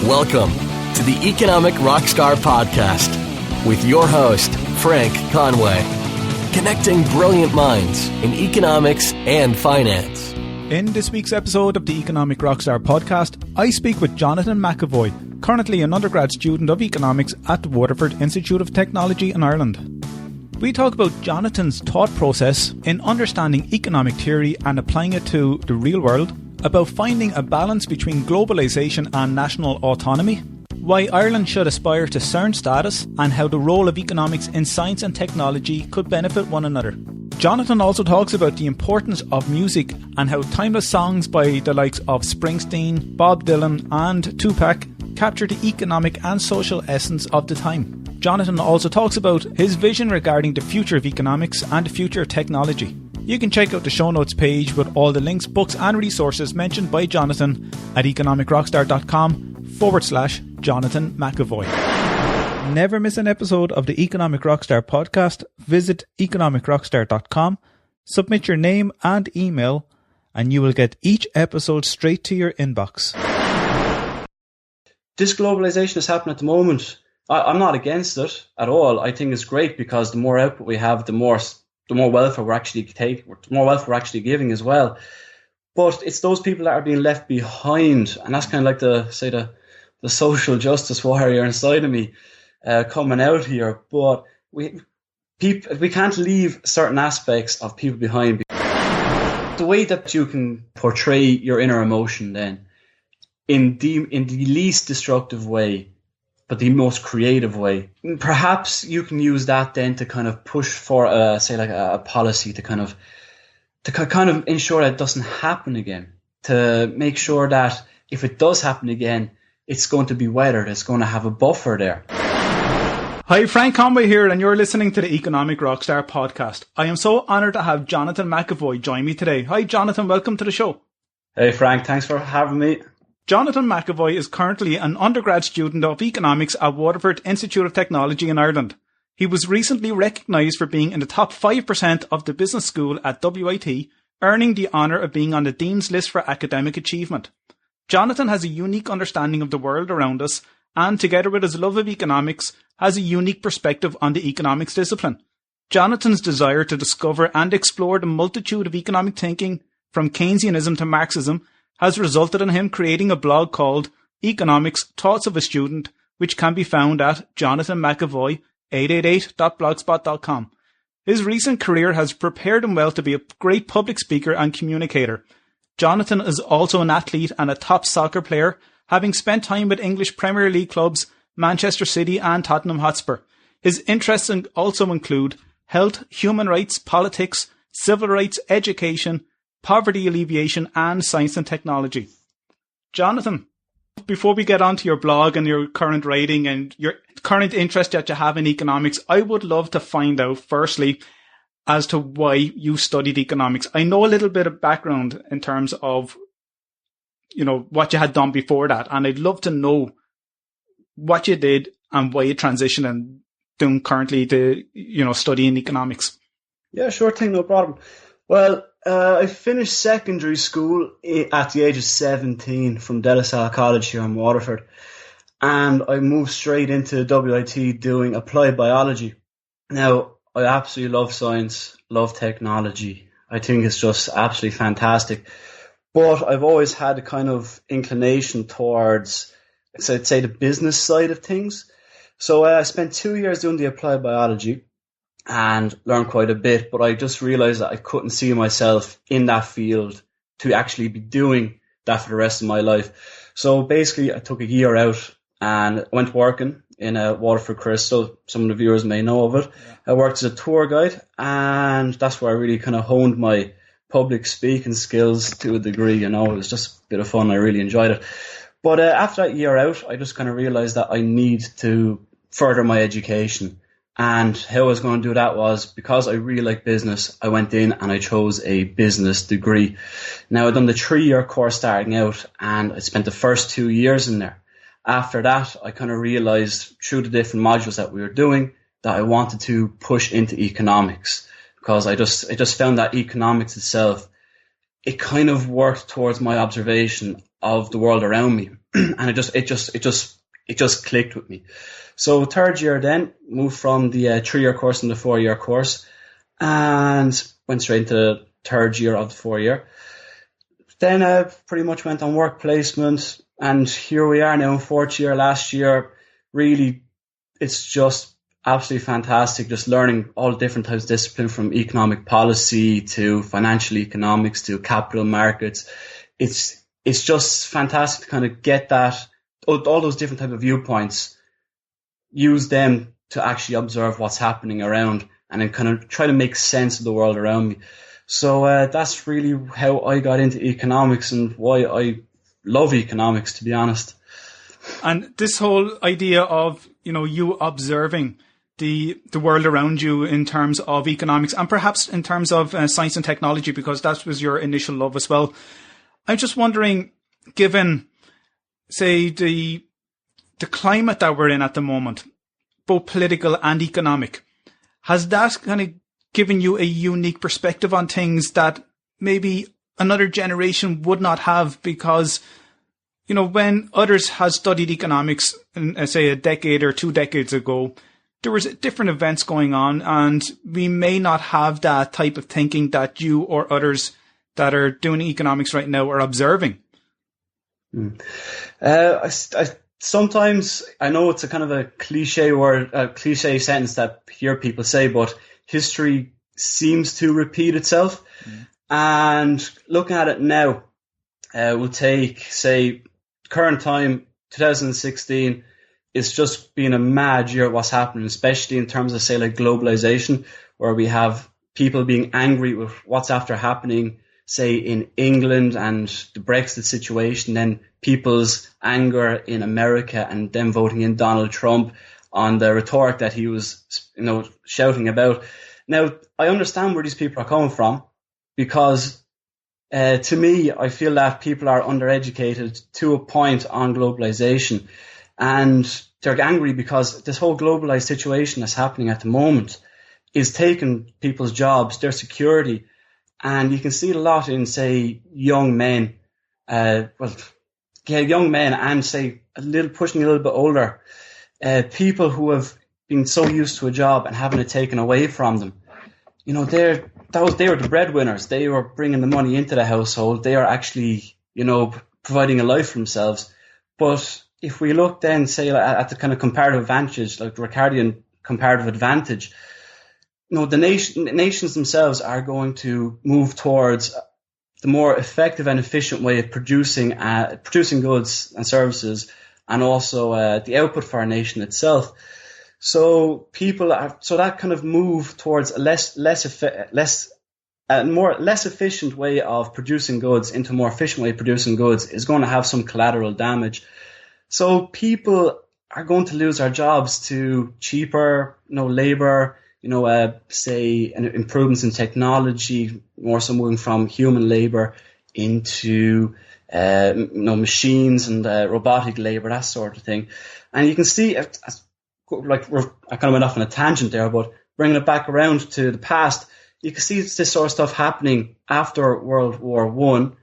Welcome to the Economic Rockstar Podcast with your host, Frank Conway, connecting brilliant minds in economics and finance. In this week's episode of the Economic Rockstar Podcast, I speak with Jonathan McEvoy, currently an undergrad student of economics at the Waterford Institute of Technology in Ireland. We talk about Jonathan's thought process in understanding economic theory and applying it to the real world, about finding a balance between globalisation and national autonomy, why Ireland should aspire to CERN status, and how the role of economics in science and technology could benefit one another. Jonathan also talks about the importance of music and how timeless songs by the likes of Springsteen, Bob Dylan and Tupac capture the economic and social essence of the time. Jonathan also talks about his vision regarding the future of economics and the future of technology. You can check out the show notes page with all the links, books and resources mentioned by Jonathan at economicrockstar.com/Jonathan McEvoy. Never miss an episode of the Economic Rockstar podcast. Visit economicrockstar.com, submit your name and email, and you will get each episode straight to your inbox. This globalization is happening at the moment. I'm not against it at all. I think it's great because the more output we have, the more welfare we're actually giving as well. But it's those people that are being left behind, and that's kind of like the social justice warrior inside of me coming out here. But we can't leave certain aspects of people behind. The way that you can portray your inner emotion then in the least destructive way, but the most creative way. Perhaps you can use that then to kind of push for a policy to kind of ensure that it doesn't happen again. To make sure that if it does happen again, it's going to be weathered. It's going to have a buffer there. Hi, Frank Conway here, and you're listening to the Economic Rockstar Podcast. I am so honoured to have Jonathan McEvoy join me today. Hi, Jonathan. Welcome to the show. Hey, Frank. Thanks for having me. Jonathan McEvoy is currently an undergrad student of economics at Waterford Institute of Technology in Ireland. He was recently recognised for being in the top 5% of the business school at W.I.T, earning the honour of being on the Dean's List for academic achievement. Jonathan has a unique understanding of the world around us and, together with his love of economics, has a unique perspective on the economics discipline. Jonathan's desire to discover and explore the multitude of economic thinking, from Keynesianism to Marxism, has resulted in him creating a blog called Economics Thoughts of a Student, which can be found at jonathanmcavoy888.blogspot.com. His recent career has prepared him well to be a great public speaker and communicator. Jonathan is also an athlete and a top soccer player, having spent time with English Premier League clubs Manchester City and Tottenham Hotspur. His interests also include health, human rights, politics, civil rights, education, poverty alleviation and science and technology. Jonathan, before we get on to your blog and your current writing and your current interest that you have in economics, I would love to find out firstly as to why you studied economics. I know a little bit of background in terms of, what you had done before that, and I'd love to know what you did and why you transitioned and doing currently to, studying economics. Yeah, sure thing, no problem. Well, I finished secondary school at the age of 17 from De La Salle College here in Waterford, and I moved straight into W.I.T doing applied biology. Now, I absolutely love science, love technology. I think it's just absolutely fantastic. But I've always had a kind of inclination towards, I'd say, the business side of things. So I spent 2 years doing the applied biology and learned quite a bit, but I just realised that I couldn't see myself in that field to actually be doing that for the rest of my life. So basically I took a year out and went working in a Waterford Crystal. Some of the viewers may know of it. Yeah. I worked as a tour guide, and that's where I really kind of honed my public speaking skills to a degree. It was just a bit of fun. I really enjoyed it. But after that year out, I just kind of realised that I need to further my education. And how I was going to do that was, because I really like business, I went in and I chose a business degree. Now, I'd done the 3-year course starting out, and I spent the first 2 years in there. After that, I kind of realised through the different modules that we were doing that I wanted to push into economics, because I just found that economics itself, it kind of worked towards my observation of the world around me. and it just clicked with me. So third year then moved from the 3-year course into the 4-year course, and went straight into the third year of the 4-year. Then pretty much went on work placement, and here we are now in 4th year last year. Really, it's just absolutely fantastic, just learning all different types of discipline, from economic policy to financial economics to capital markets. It's just fantastic to kind of get that, all those different type of viewpoints, use them to actually observe what's happening around, and then kind of try to make sense of the world around me. So that's really how I got into economics and why I love economics, to be honest. And this whole idea of, you observing the world around you in terms of economics, and perhaps in terms of science and technology, because that was your initial love as well. I'm just wondering, given, say, the climate that we're in at the moment, both political and economic, has that kind of given you a unique perspective on things that maybe another generation would not have? Because, when others had studied economics, say a decade or 2 decades ago, there was different events going on, and we may not have that type of thinking that you or others that are doing economics right now are observing. Sometimes, I know it's a kind of a cliche word, a cliche sentence that I hear people say, but history seems to repeat itself. And looking at it now, we'll take, say, current time, 2016, it's just been a mad year what's happening, especially in terms of, say, like globalization, where we have people being angry with what's after happening, say, in England and the Brexit situation, then people's anger in America and them voting in Donald Trump on the rhetoric that he was, shouting about. Now, I understand where these people are coming from, because to me, I feel that people are undereducated to a point on globalization, and they're angry because this whole globalized situation that's happening at the moment is taking people's jobs, their security, and you can see it a lot in, say, young men, young men and, say, pushing a little bit older, people who have been so used to a job and having it taken away from them. They were the breadwinners. They were bringing the money into the household. They are actually, providing a life for themselves. But if we look then, say, at the kind of comparative advantage, like Ricardian comparative advantage, the nations themselves are going to move towards the more effective and efficient way of producing goods and services, and also the output for our nation itself. So that kind of move towards a less efficient way of producing goods into a more efficient way of producing goods is going to have some collateral damage. So people are going to lose their jobs to cheaper, labor, say improvements in technology, more so moving from human labor into machines and robotic labor, that sort of thing. And you can see, I kind of went off on a tangent there, but bringing it back around to the past, you can see this sort of stuff happening after World War One,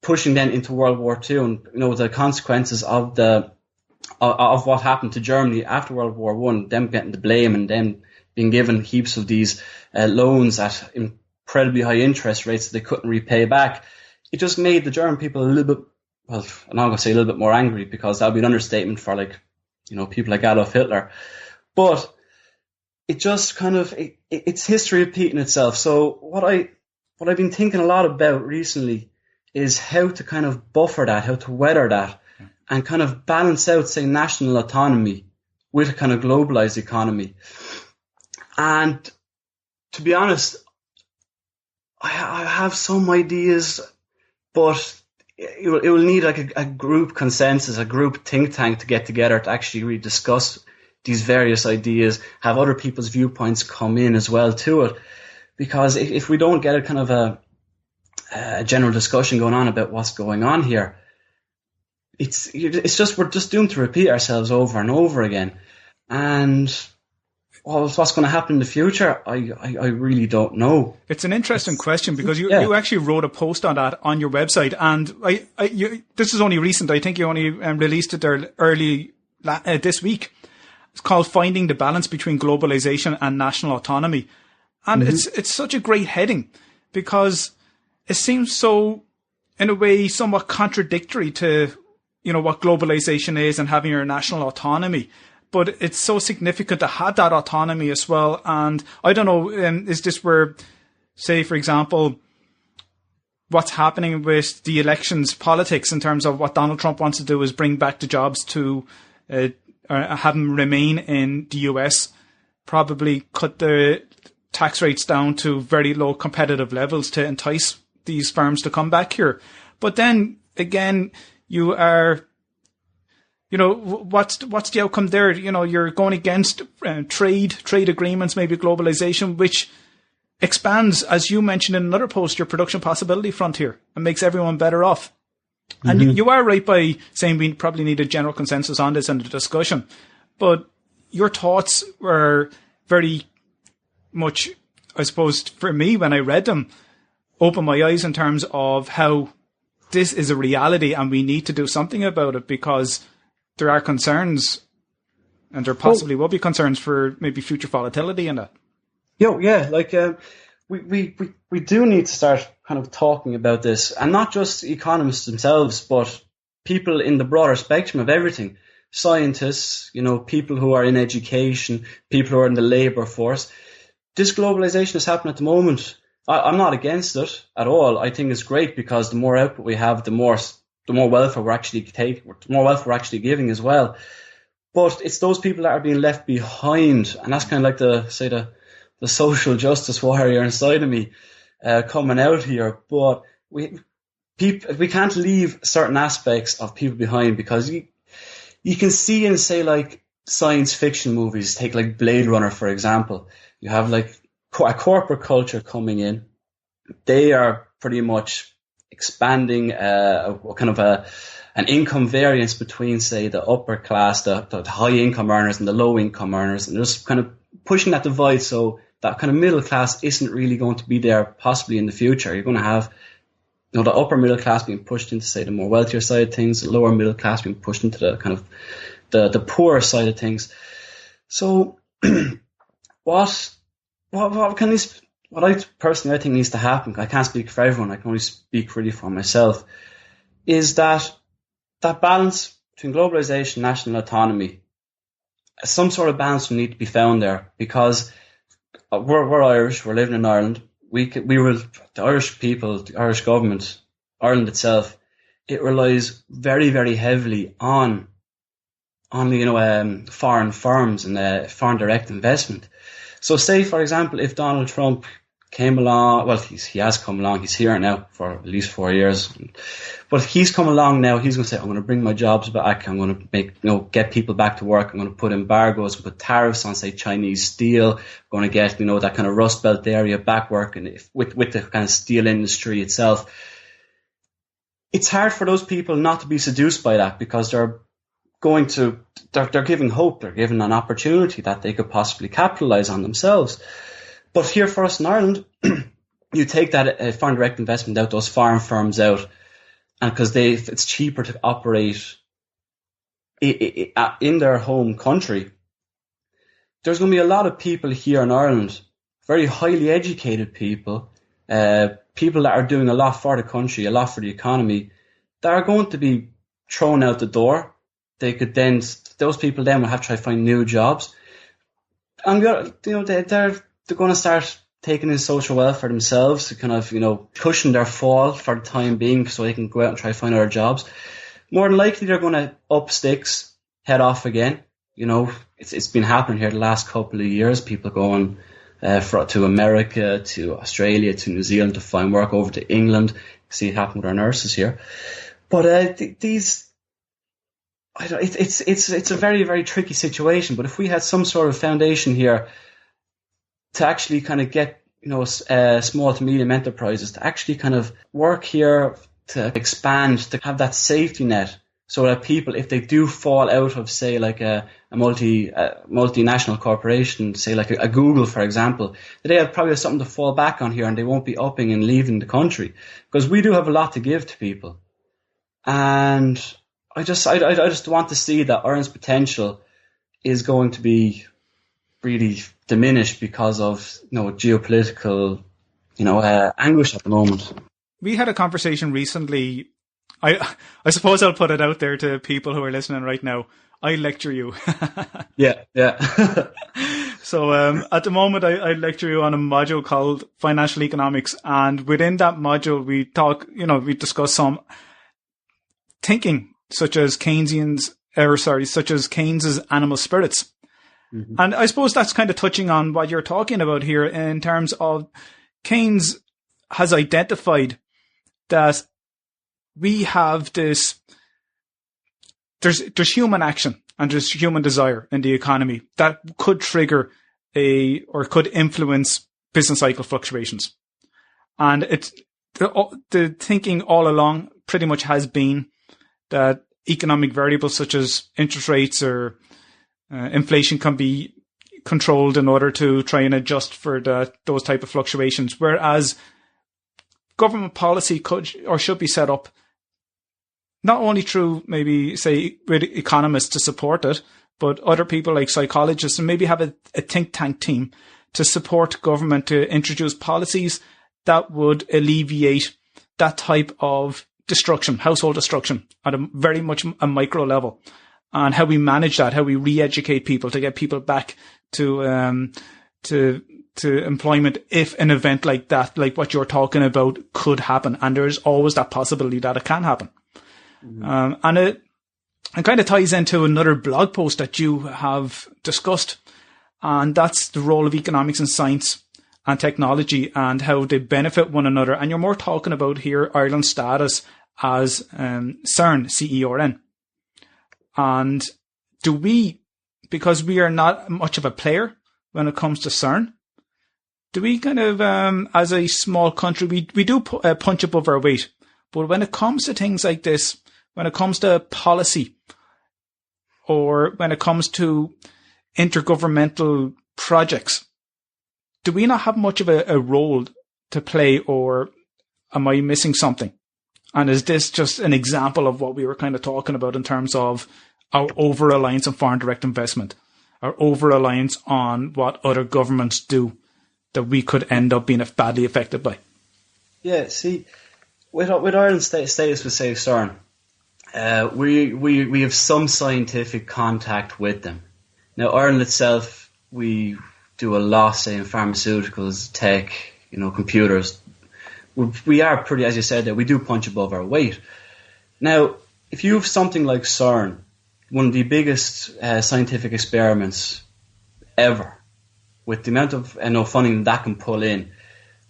pushing then into World War Two, and the consequences of what happened to Germany after World War One, them getting the blame and them being given heaps of these loans at incredibly high interest rates that they couldn't repay back. It just made the German people a little bit, well, I'm not going to say a little bit more angry, because that would be an understatement for people like Adolf Hitler. But it just kind of, it's history repeating itself. So what I've been thinking a lot about recently is how to kind of buffer that, how to weather that, and kind of balance out, say, national autonomy with a kind of globalized economy. And to be honest, I have some ideas, but it will need like a group consensus, a group think tank to get together to actually really discuss these various ideas, have other people's viewpoints come in as well to it. Because if we don't get a kind of a general discussion going on about what's going on here, we're just doomed to repeat ourselves over and over again. And what's going to happen in the future? I really don't know. It's an interesting question because you actually wrote a post on that on your website, and this is only recent. I think you only released it there early this week. It's called "Finding the Balance Between Globalization and National Autonomy," and it's such a great heading because it seems so, in a way, somewhat contradictory to what globalization is and having your national autonomy. But it's so significant to have that autonomy as well. And I don't know, is this where, say, for example, what's happening with the elections politics in terms of what Donald Trump wants to do is bring back the jobs to have them remain in the US, probably cut the tax rates down to very low competitive levels to entice these firms to come back here. But then again, you are... what's the outcome there? You're going against trade agreements, maybe globalization, which expands, as you mentioned in another post, your production possibility frontier and makes everyone better off. Mm-hmm. And you are right by saying we probably need a general consensus on this and the discussion. But your thoughts were very much, I suppose, for me, when I read them, opened my eyes in terms of how this is a reality and we need to do something about it because there are concerns, and there possibly will be concerns for maybe future volatility in that. We do need to start kind of talking about this, and not just economists themselves, but people in the broader spectrum of everything. Scientists, people who are in education, people who are in the labour force. This globalization is happening at the moment. I'm not against it at all. I think it's great because the more output we have, the more welfare we're actually giving as well. But it's those people that are being left behind, and that's kind of like the social justice warrior inside of me coming out here. But we can't leave certain aspects of people behind because you can see in, say, like science fiction movies, take like Blade Runner for example. You have like a corporate culture coming in. They are pretty much expanding an income variance between, say, the upper class, the high income earners and the low income earners, and just kind of pushing that divide so that kind of middle class isn't really going to be there possibly in the future. You're going to have the upper middle class being pushed into, say, the more wealthier side of things, the lower middle class being pushed into the kind of the poorer side of things. So what I personally think needs to happen, I can't speak for everyone, I can only speak really for myself, is that balance between globalization and national autonomy, some sort of balance will need to be found there, because we're Irish, we're living in Ireland, the Irish people, the Irish government, Ireland itself, it relies very, very heavily on foreign firms and foreign direct investment. So say, for example, if Donald Trump came along, well, he has come along, he's here now for at least 4 years, but he's come along now, he's going to say, I'm going to bring my jobs back, I'm going to get people back to work, I'm going to put embargoes, put tariffs on, say, Chinese steel, I'm going to get, that kind of Rust Belt area back working with the kind of steel industry itself. It's hard for those people not to be seduced by that, because they're giving hope, they're giving an opportunity that they could possibly capitalize on themselves. But here for us in Ireland, you take that foreign direct investment out, those foreign firms out, and because it's cheaper to operate in their home country, there's going to be a lot of people here in Ireland, very highly educated people, people that are doing a lot for the country, a lot for the economy, that are going to be thrown out the door. Those people then will have to try to find new jobs. And they're going to start taking in social welfare themselves to kind of, cushion their fall for the time being so they can go out and try to find other jobs. More than likely, they're going to up sticks, head off again. It's been happening here the last couple of years. People going to America, to Australia, to New Zealand to find work, over to England. You see it happen with our nurses here. But it's a very, very tricky situation. But if we had some sort of foundation here to actually kind of get, small to medium enterprises to actually kind of work here, to expand, to have that safety net so that people, if they do fall out of, say, like a multinational corporation, say like a Google, for example, they have probably something to fall back on here, and they won't be upping and leaving the country, because we do have a lot to give to people. And I just want to see that Ireland's potential is going to be really diminished because of, geopolitical, anguish at the moment. We had a conversation recently. I suppose I'll put it out there to people who are listening right now. I lecture you. Yeah. So at the moment, I lecture you on a module called Financial Economics, and within that module, we discuss some thinking, such as Keynes's animal spirits. Mm-hmm. And I suppose that's kind of touching on what you're talking about here, in terms of Keynes has identified that we have there's human action and there's human desire in the economy that could trigger or could influence business cycle fluctuations. And it's the thinking all along pretty much has been that economic variables such as interest rates or inflation can be controlled in order to try and adjust for those type of fluctuations, whereas government policy could or should be set up not only through maybe, say, with economists to support it, but other people like psychologists, and maybe have a think tank team to support government to introduce policies that would alleviate that type of destruction, household destruction, at a very much a micro level, and how we manage that, how we re-educate people to get people back to employment if an event like that, like what you're talking about, could happen. And there is always that possibility that it can happen. Mm-hmm. And it kind of ties into another blog post that you have discussed, and that's the role of economics and science and technology and how they benefit one another. And you're more talking about here Ireland's status as CERN, C-E-R-N. And because we are not much of a player when it comes to CERN, do we kind of, as a small country, we do punch above our weight. But when it comes to things like this, when it comes to policy, or when it comes to intergovernmental projects, do we not have much of a role to play, or am I missing something? And is this just an example of what we were kind of talking about in terms of our over-reliance on foreign direct investment, our over-reliance on what other governments do that we could end up being badly affected by? Yeah, see, with Ireland's status with, say, CERN, we have some scientific contact with them. Now, Ireland itself, we do a lot, say, in pharmaceuticals, tech, computers. We are pretty, as you said there, we do punch above our weight. Now, if you have something like CERN, one of the biggest scientific experiments ever, with the amount of funding that can pull in,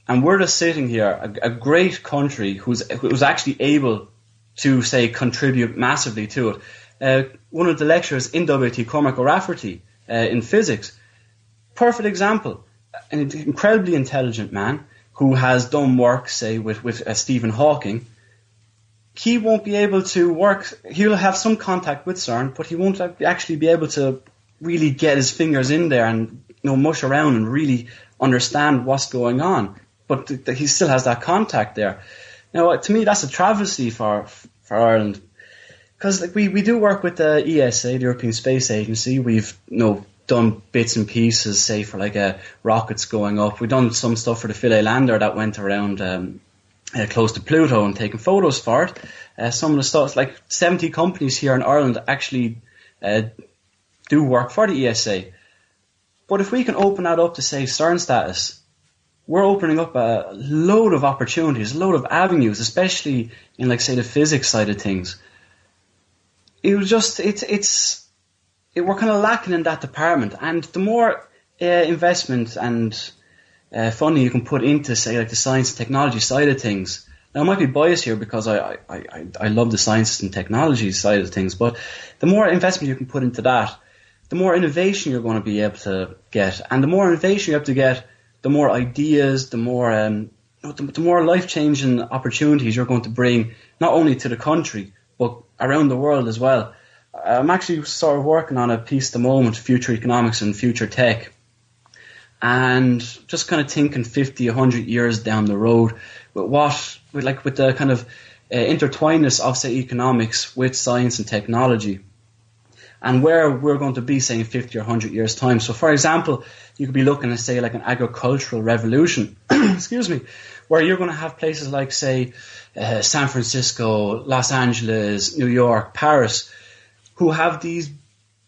and we're just sitting here, a great country who's actually able to, say, contribute massively to it. One of the lecturers in W.I.T, Cormac O'Rafferty, in physics, perfect example, an incredibly intelligent man who has done work, say, with Stephen Hawking. He won't be able to work. He'll have some contact with CERN, but he won't actually be able to really get his fingers in there and mush around and really understand what's going on. But he still has that contact there. Now, to me, that's a travesty for Ireland, because we do work with the ESA, the European Space Agency. We've done bits and pieces, say, for like rockets going up. We've done some stuff for the Philae lander that went around close to Pluto and taking photos for it. Some of the stuff, like 70 companies here in Ireland actually do work for the ESA. But if we can open that up to, say, CERN status, we're opening up a load of opportunities, a load of avenues, especially in, like, say, the physics side of things. We're kind of lacking in that department. And the more investment and funding you can put into, say, like the science and technology side of things. Now, I might be biased here because I love the sciences and technology side of things, but the more investment you can put into that, the more innovation you're going to be able to get. And the more innovation you have to get, the more ideas, the more life-changing opportunities you're going to bring, not only to the country, but around the world as well. I'm actually sort of working on a piece at the moment, Future Economics and Future Tech, and just kind of thinking 50, 100 years down the road with the kind of intertwinedness of, say, economics with science and technology, and where we're going to be, say, in 50 or 100 years' time. So, for example, you could be looking at, say, like an agricultural revolution, excuse me, where you're going to have places like, say, San Francisco, Los Angeles, New York, Paris, who have these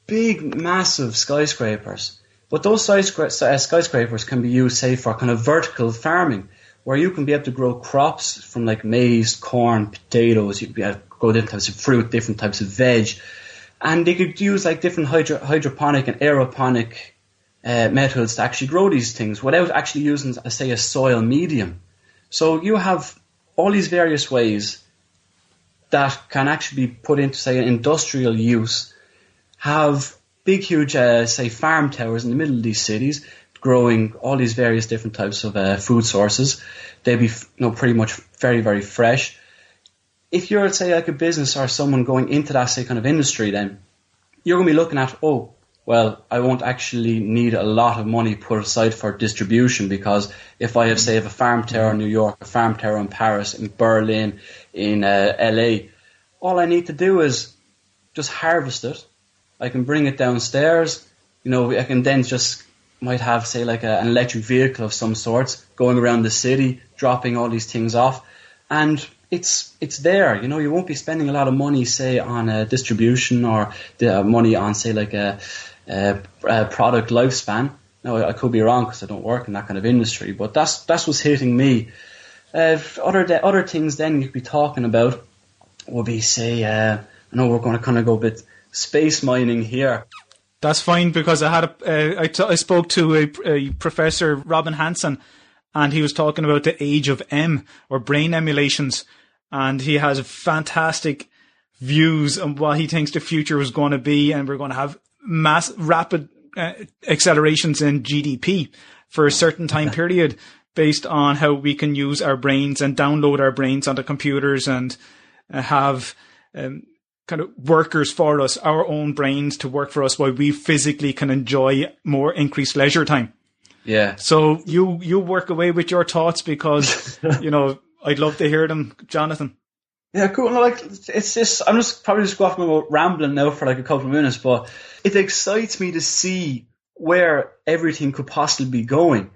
big, massive skyscrapers. But those skyscrapers can be used, say, for kind of vertical farming, where you can be able to grow crops from like maize, corn, potatoes. You can be able to grow different types of fruit, different types of veg. And they could use like different hydroponic and aeroponic methods to actually grow these things without actually using, say, a soil medium. So you have all these various ways that can actually be put into, say, an industrial use, have big, huge, say, farm towers in the middle of these cities, growing all these various different types of food sources. They'd be, pretty much very, very fresh. If you're, say, like a business or someone going into that, say, kind of industry, then you're going to be looking at, I won't actually need a lot of money put aside for distribution, because if I have, say, a farm tower in New York, a farm tower in Paris, in Berlin, in LA, all I need to do is just harvest it. I can bring it downstairs. I can then might have, say, like an electric vehicle of some sorts going around the city, dropping all these things off, and it's there. You won't be spending a lot of money, say, on distribution or the money on, say, like a product lifespan. Now, I could be wrong because I don't work in that kind of industry, but that's what's hitting me. Other things then you could be talking about would be, say, I know we're going to kind of go a bit space mining here. That's fine, because I spoke to a professor, Robin Hanson, and he was talking about the age of M, or brain emulations, and he has fantastic views on what he thinks the future is going to be, and we're going to have rapid accelerations in GDP for a certain time period based on how we can use our brains and download our brains onto computers and have kind of workers for us, our own brains to work for us, while we physically can enjoy more increased leisure time. Yeah. So you work away with your thoughts, because, I'd love to hear them, Jonathan. Yeah, cool. No, it's just, I'm just probably just going off rambling now for like a couple of minutes, but it excites me to see where everything could possibly be going.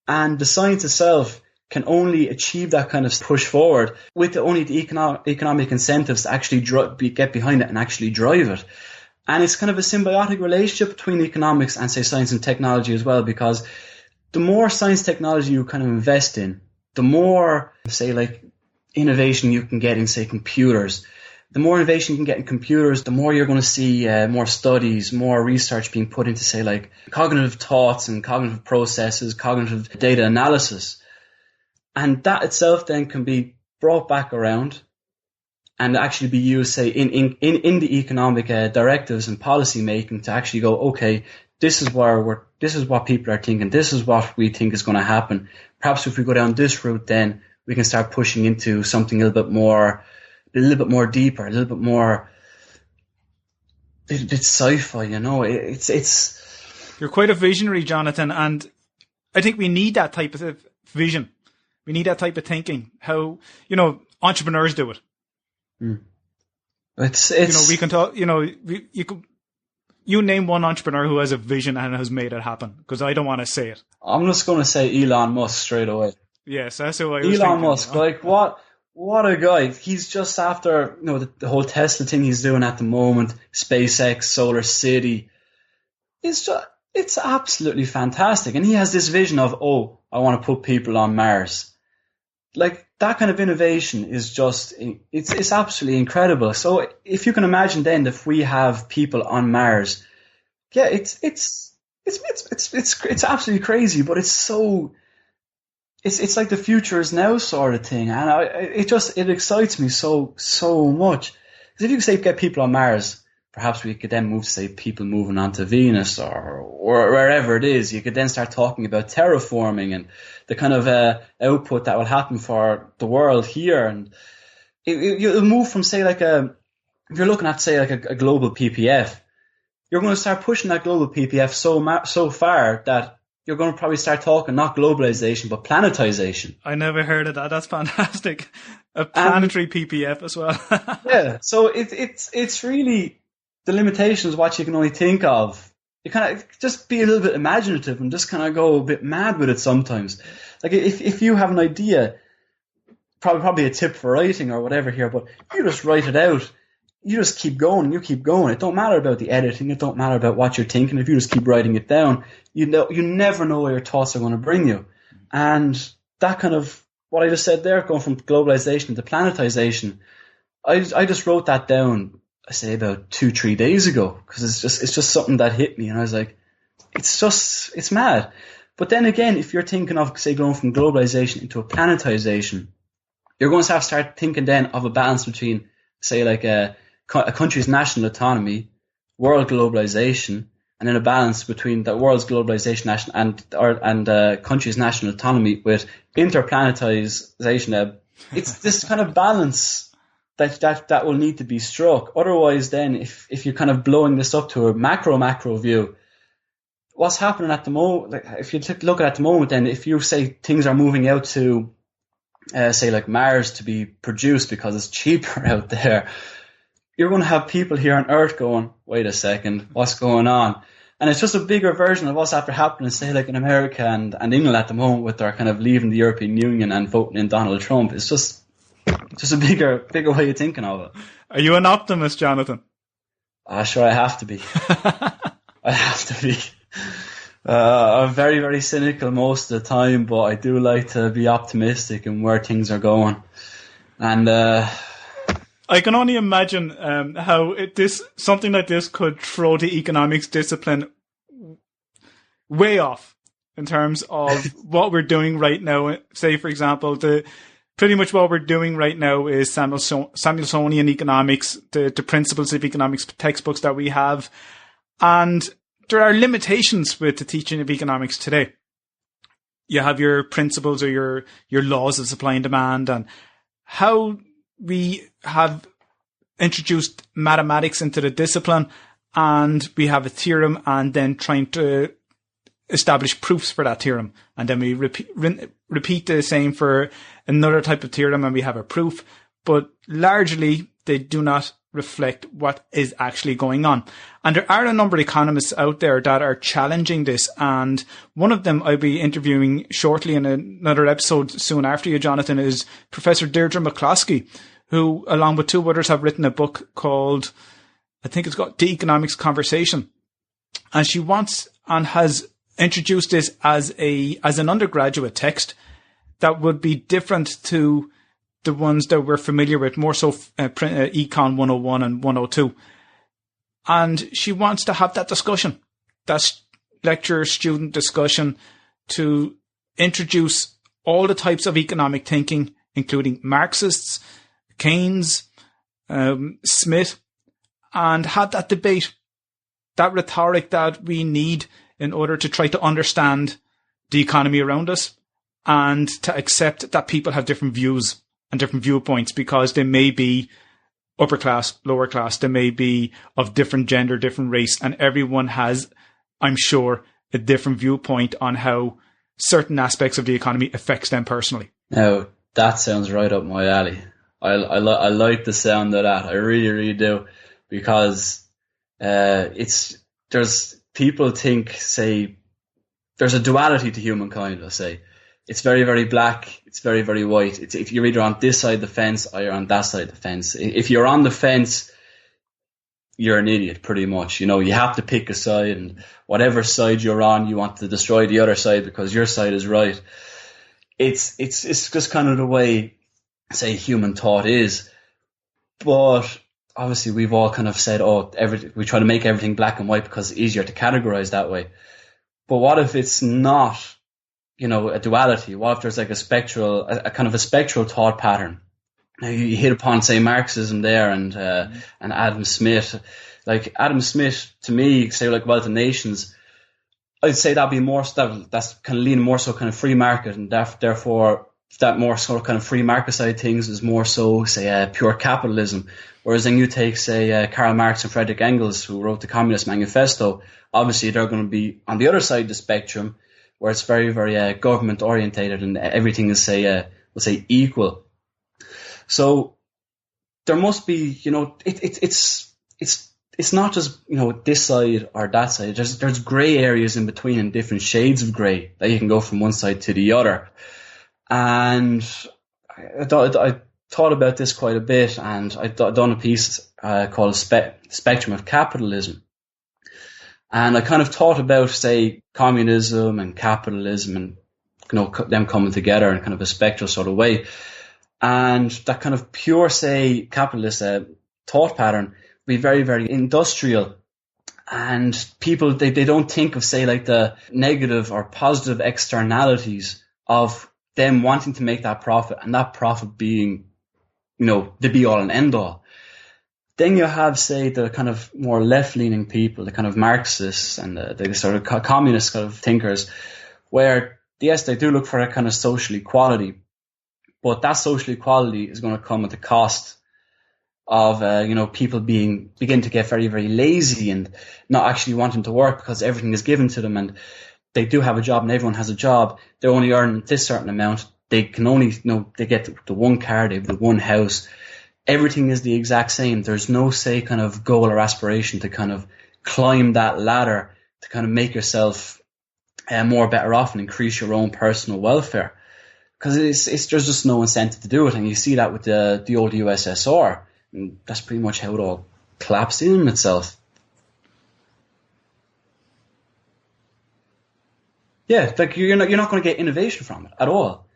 And the science itself can only achieve that kind of push forward with only the economic incentives to actually get behind it and actually drive it. And it's kind of a symbiotic relationship between economics and, say, science and technology as well, because the more science technology you kind of invest in, the more, say, like innovation you can get in, say, computers. The more innovation you can get in computers, the more you're going to see more studies, more research being put into, say, like cognitive thoughts and cognitive processes, cognitive data analysis. And that itself then can be brought back around and actually be used, say, in the economic directives and policy making to actually go, okay, this is what people are thinking. This is what we think is going to happen. Perhaps if we go down this route, then we can start pushing into something a little bit more deeper, a little bit more, a bit sci-fi, It's. You're quite a visionary, Jonathan, and I think we need that type of vision. We need that type of thinking. How, entrepreneurs do it. Mm. It's. We can talk. You name one entrepreneur who has a vision and has made it happen, because I don't want to say it. I'm just going to say Elon Musk straight away. Yes, that's who I was Elon Musk, like what a guy. He's just after, the whole Tesla thing he's doing at the moment, SpaceX, Solar City. It's absolutely fantastic. And he has this vision of, I want to put people on Mars. Like, that kind of innovation is just, it's absolutely incredible. So if you can imagine then, if we have people on Mars, yeah, it's absolutely crazy, but it's like the future is now sort of thing. And it excites me so much. Because if you could, say, get people on Mars, perhaps we could then move to, say, people moving on to Venus or wherever it is. You could then start talking about terraforming and the kind of output that will happen for the world here. And it'll move from, say, like a if you're looking at, say, like a global PPF, you're going to start pushing that global PPF so far that you're going to probably start talking not globalization, but planetization. I never heard of that. That's fantastic. A planetary PPF as well. Yeah, so it's really the limitations, what you can only think of. You kind of just be a little bit imaginative and just kind of go a bit mad with it sometimes. Like if you have an idea, probably a tip for writing or whatever here, but you just write it out. You just keep going. You keep going. It don't matter about the editing. It don't matter about what you're thinking. If you just keep writing it down, you never know where your thoughts are going to bring you. And that kind of what I just said there, going from globalization to planetization, I just wrote that down. I say about 2-3 days ago because it's just something that hit me, and I was like, it's mad. But then again, if you're thinking of, say, going from globalization into a planetization, you're going to have to start thinking then of a balance between, say, like a country's national autonomy, world globalization, and then a balance between the world's globalization and country's national autonomy with interplanetization. It's this kind of balance that will need to be struck. Otherwise, then, if you're kind of blowing this up to a macro view, what's happening at the moment? Like, if you look at the moment, then if you say things are moving out to, say, like Mars to be produced because it's cheaper out there, you're going to have people here on Earth going, wait a second, what's going on? And it's just a bigger version of what's after happening, say, like in America and England at the moment with their kind of leaving the European Union and voting in Donald Trump. It's just a bigger way of thinking of it. Are you an optimist, Jonathan? Sure, I have to be. I have to be. I'm very, very cynical most of the time, but I do like to be optimistic in where things are going. And I can only imagine how something like this could throw the economics discipline way off in terms of what we're doing right now. Say, for example, pretty much what we're doing right now is Samuelsonian economics, the principles of economics textbooks that we have. And there are limitations with the teaching of economics today. You have your principles or your laws of supply and demand, and how we have introduced mathematics into the discipline, and we have a theorem and then trying to establish proofs for that theorem. And then we repeat the same for another type of theorem and we have a proof. But largely, they do not reflect what is actually going on. And there are a number of economists out there that are challenging this. And one of them I'll be interviewing shortly in another episode soon after you, Jonathan, is Professor Deirdre McCloskey, who, along with two others, have written a book called, I think it's called The Economics Conversation. And she wants and has introduced this as an undergraduate text that would be different to the ones that we're familiar with, more so Econ 101 and 102. And she wants to have that discussion, that lecturer-student discussion, to introduce all the types of economic thinking, including Marxists, Keynes, Smith, and have that debate, that rhetoric that we need in order to try to understand the economy around us and to accept that people have different views and different viewpoints, because they may be upper class, lower class, they may be of different gender, different race, and everyone has, I'm sure, a different viewpoint on how certain aspects of the economy affects them personally. Now, that sounds right up my alley. I like the sound of that. I really, really do, because there's people think, say, there's a duality to humankind, let's say. It's very, very black. It's very, very white. If you're either on this side of the fence or you're on that side of the fence. If you're on the fence, you're an idiot, pretty much. You know, you have to pick a side, and whatever side you're on, you want to destroy the other side because your side is right. It's just kind of the way, say, human thought is. But obviously, we've all kind of said, we try to make everything black and white because it's easier to categorize that way. But what if it's not, you know, a duality? What if there's like a kind of a spectral thought pattern? Now you hit upon, say, Marxism there and Adam Smith. Like Adam Smith, to me, say like Wealth of Nations, I'd say that'd be more, that's kind of leaning more so kind of free market, and therefore that more sort of kind of free market side of things is more so, say, pure capitalism. Whereas then you take, say, Karl Marx and Friedrich Engels, who wrote the Communist Manifesto, obviously they're going to be on the other side of the spectrum, where it's very, very government orientated and everything is, say, we'll say equal. So there must be, it's not just, this side or that side. There's grey areas in between and different shades of grey that you can go from one side to the other. And I thought about this quite a bit, and I've done a piece called Spectrum of Capitalism. And I kind of thought about, say, communism and capitalism and, them coming together in kind of a spectral sort of way. And that kind of pure, say, capitalist thought pattern be very, very industrial. And people, they don't think of, say, like the negative or positive externalities of them wanting to make that profit, and that profit being, the be all and end all. Then you have, say, the kind of more left-leaning people, the kind of Marxists and the sort of communist kind of thinkers, where, yes, they do look for a kind of social equality, but that social equality is going to come at the cost of, people begin to get very, very lazy and not actually wanting to work because everything is given to them, and they do have a job and everyone has a job. They're only earning this certain amount. They can only, they get the one car, they have the one house. Everything is the exact same. There's no, say, kind of goal or aspiration to kind of climb that ladder to kind of make yourself more better off and increase your own personal welfare. Because there's just no incentive to do it. And you see that with the old USSR. And that's pretty much how it all collapsed in itself. Yeah, like you're not going to get innovation from it at all.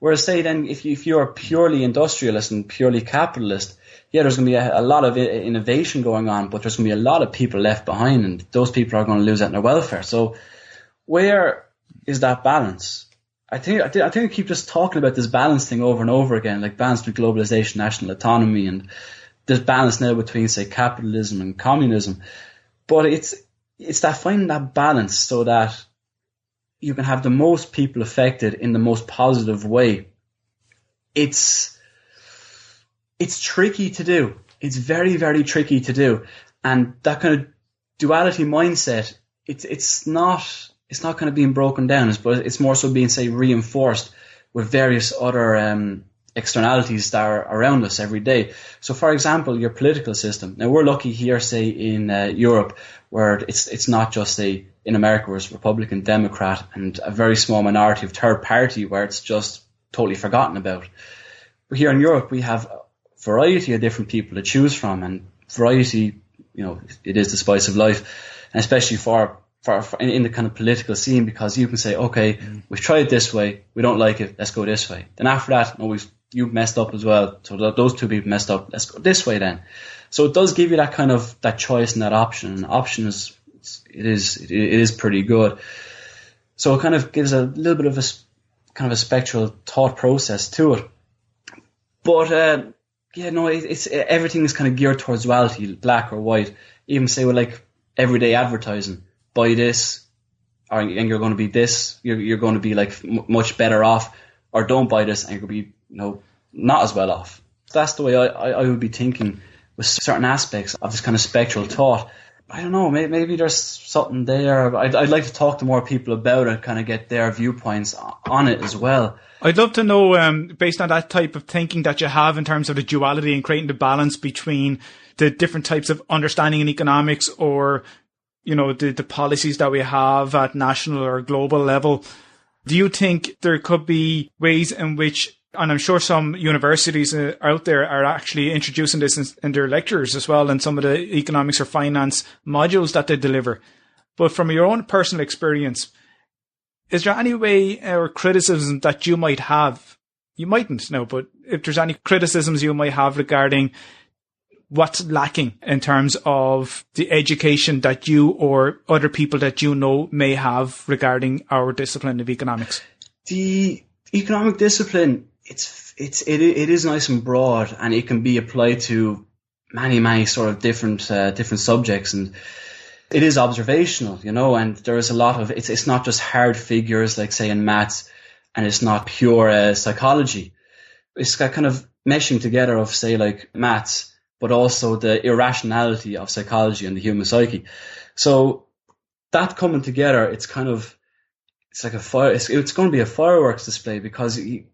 Whereas, say, then if you're purely industrialist and purely capitalist, yeah, there's going to be a lot of innovation going on, but there's going to be a lot of people left behind, and those people are going to lose out on their welfare. So, where is that balance? I think I keep just talking about this balance thing over and over again, like balance between globalization, national autonomy, and this balance now between, say, capitalism and communism. But it's that finding that balance so that you can have the most people affected in the most positive way. It's tricky to do. It's very, very tricky to do. And that kind of duality mindset, it's not kind of being broken down, but it's more so being, say, reinforced with various other externalities that are around us every day. So, for example, your political system. Now, we're lucky here, say, in Europe, where it's not just, say, in America, where it's Republican, Democrat, and a very small minority of third party, where it's just totally forgotten about. But here in Europe, we have a variety of different people to choose from, and variety, it is the spice of life, and especially for in the kind of political scene, because you can say, okay, we've tried it this way, we don't like it, let's go this way. Then after that, no, you've messed up as well, so those two people messed up, let's go this way then. So it does give you that kind of that choice and that option. And the option is pretty good. So it kind of gives a little bit of a spectral thought process to it. But it's everything is kind of geared towards duality, black or white. Even say with like everyday advertising, buy this, and you're going to be this. You're going to be like much better off, or don't buy this and you're going to be not as well off. That's the way I would be thinking with certain aspects of this kind of spectral thought. I don't know, maybe there's something there. I'd like to talk to more people about it, kind of get their viewpoints on it as well. I'd love to know, based on that type of thinking that you have in terms of the duality and creating the balance between the different types of understanding in economics, or, the policies that we have at national or global level. Do you think there could be ways in which, and I'm sure some universities out there are actually introducing this in their lectures as well, and some of the economics or finance modules that they deliver. But from your own personal experience, is there any way or criticism that you might have? You mightn't know, but if there's any criticisms you might have regarding what's lacking in terms of the education that you or other people that you know may have regarding our discipline of economics? The economic discipline, it is nice and broad, and it can be applied to many sort of different subjects, and it is observational, and there is a lot of it's not just hard figures like say in maths, and it's not pure psychology. It's got kind of meshing together of, say, like maths, but also the irrationality of psychology and the human psyche. So that coming together, it's like a fire. It's going to be a fireworks display, because you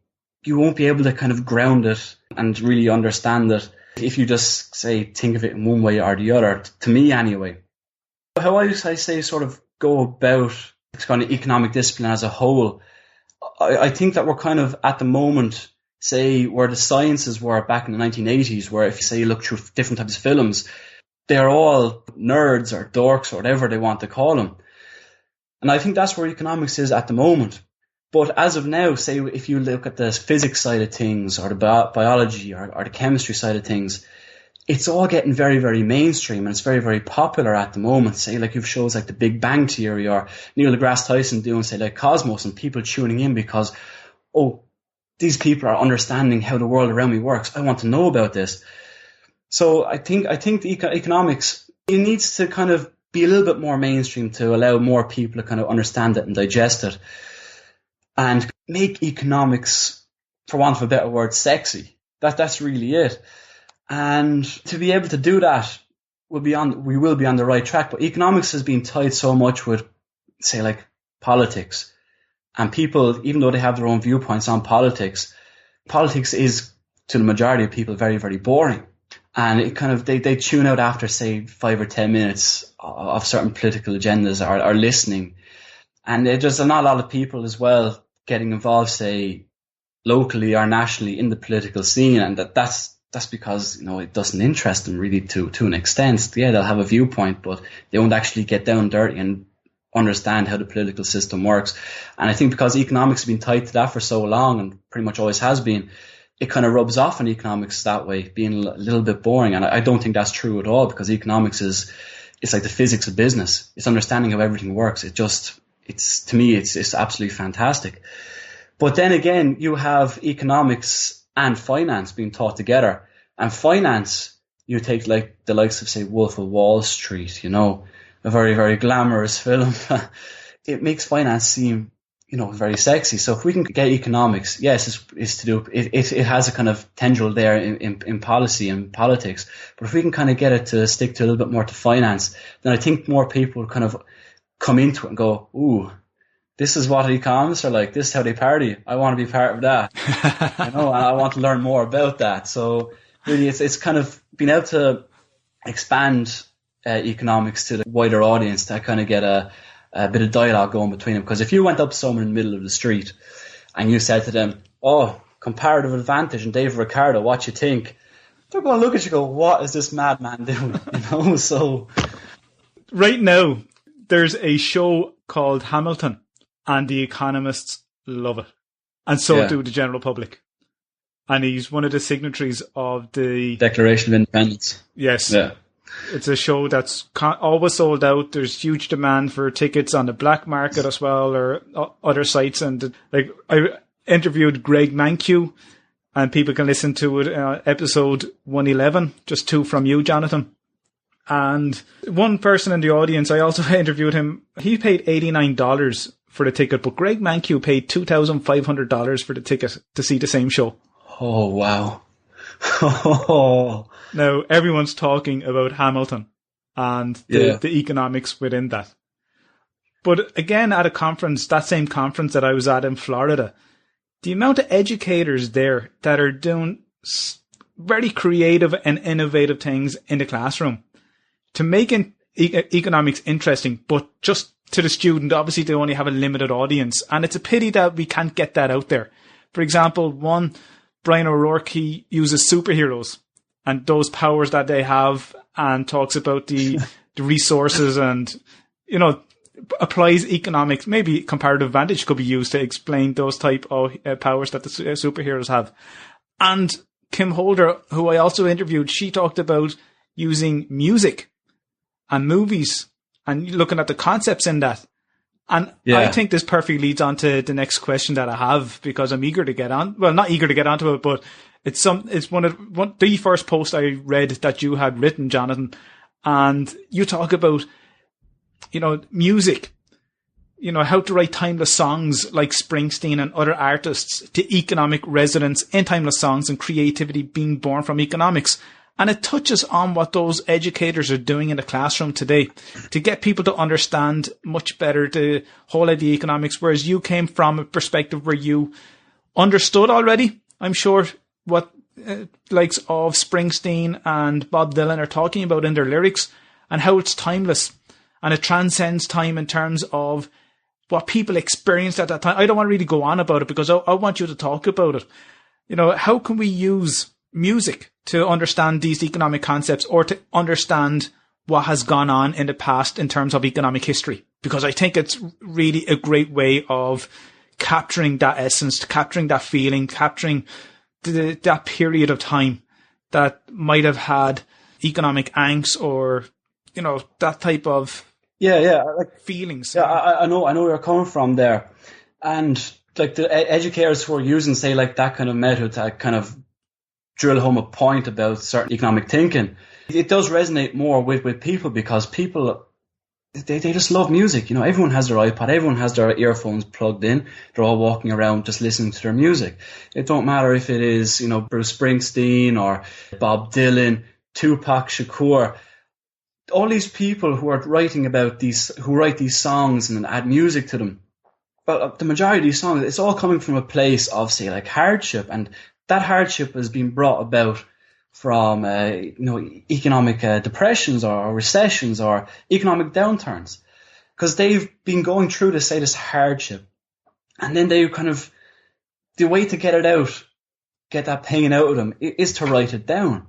won't be able to kind of ground it and really understand it if you just think of it in one way or the other. To me, anyway, how I say sort of go about kind of economic discipline as a whole, I think that we're kind of at the moment, say, where the sciences were back in the 1980s, where if you say you look through different types of films, they're all nerds or dorks or whatever they want to call them. And I think that's where economics is at the moment. But as of now, say, if you look at the physics side of things, or the biology or the chemistry side of things, it's all getting very, very mainstream, and it's very, very popular at the moment. Say, like, you've shows like the Big Bang Theory or Neil deGrasse Tyson doing, say, like Cosmos, and people tuning in because, oh, these people are understanding how the world around me works. I want to know about this. So I think the economics, it needs to kind of be a little bit more mainstream to allow more people to kind of understand it and digest it, and make economics, for want of a better word, sexy. That's really it. And to be able to do that, we will be on the right track. But economics has been tied so much with, say, like politics. And people, even though they have their own viewpoints on politics is, to the majority of people, very, very boring. And it kind of, they tune out after, say, 5 or 10 minutes of certain political agendas or listening. And there's not a lot of people as well getting involved, say, locally or nationally in the political scene. And that's because, it doesn't interest them really to an extent. Yeah, they'll have a viewpoint, but they won't actually get down dirty and understand how the political system works. And I think because economics has been tied to that for so long, and pretty much always has been, it kind of rubs off on economics that way, being a little bit boring. And I don't think that's true at all, because economics it's like the physics of business. It's understanding how everything works. To me, it's absolutely fantastic. But then again, you have economics and finance being taught together. And finance, you take like the likes of, say, Wolf of Wall Street, a very, very glamorous film. It makes finance seem, very sexy. So if we can get economics, yes, it's to do, it has a kind of tendril there in policy and politics. But if we can kind of get it to stick to a little bit more to finance, then I think more people kind of come into it and go, ooh, this is what economists are like. This is how they party. I want to be part of that. And I want to learn more about that. So really, it's kind of being able to expand economics to the wider audience to kind of get a bit of dialogue going between them. Because if you went up to someone in the middle of the street and you said to them, oh, comparative advantage and Dave Ricardo, what you think? They're going to look at you and go, what is this madman doing? So right now, there's a show called Hamilton, and the economists love it. And so do the general public. And he's one of the signatories of the Declaration of Independence. Yes. Yeah. It's a show that's always sold out. There's huge demand for tickets on the black market as well, or other sites. And I interviewed Greg Mankiw, and people can listen to it, episode 111, just 2 from you, Jonathan. And one person in the audience, I also interviewed him. He paid $89 for the ticket, but Greg Mankiw paid $2,500 for the ticket to see the same show. Oh, wow. Now, everyone's talking about Hamilton and the economics within that. But again, at a conference, that same conference that I was at in Florida, the amount of educators there that are doing very creative and innovative things in the classroom to make economics interesting, but just to the student. Obviously, they only have a limited audience, and it's a pity that we can't get that out there. For example, Brian O'Rourke, he uses superheroes and those powers that they have, and talks about the resources, and applies economics. Maybe comparative advantage could be used to explain those type of powers that the superheroes have. And Kim Holder, who I also interviewed, she talked about using music and movies and looking at the concepts in that. And I think this perfectly leads on to the next question that I have, because I'm eager to get on. Well, not eager to get onto it, but it's one of the first posts I read that you had written, Jonathan. And you talk about, music. how to write timeless songs like Springsteen and other artists, to economic resonance in timeless songs and creativity being born from economics. And it touches on what those educators are doing in the classroom today to get people to understand much better the whole idea of economics, whereas you came from a perspective where you understood already, I'm sure, what likes of Springsteen and Bob Dylan are talking about in their lyrics, and how it's timeless and it transcends time in terms of what people experienced at that time. I don't want to really go on about it because I want you to talk about it. How can we use music to understand these economic concepts, or to understand what has gone on in the past in terms of economic history? Because I think it's really a great way of capturing that essence, capturing that feeling, capturing that period of time that might have had economic angst, or, that type of feelings. Yeah, I know where you're coming from there. And like the educators who are using, say, like that kind of method to kind of drill home a point about certain economic thinking, it does resonate more with people, because people, they just love music. Everyone has their iPod, everyone has their earphones plugged in. They're all walking around just listening to their music. It don't matter if it is, Bruce Springsteen or Bob Dylan, Tupac Shakur. All these people who are writing about these, who write these songs and add music to them, but the majority of these songs, it's all coming from a place of, say, like hardship, and that hardship has been brought about from, economic depressions or recessions or economic downturns, because they've been going through this hardship, and then they the way to get it out, get that pain out of them, is to write it down,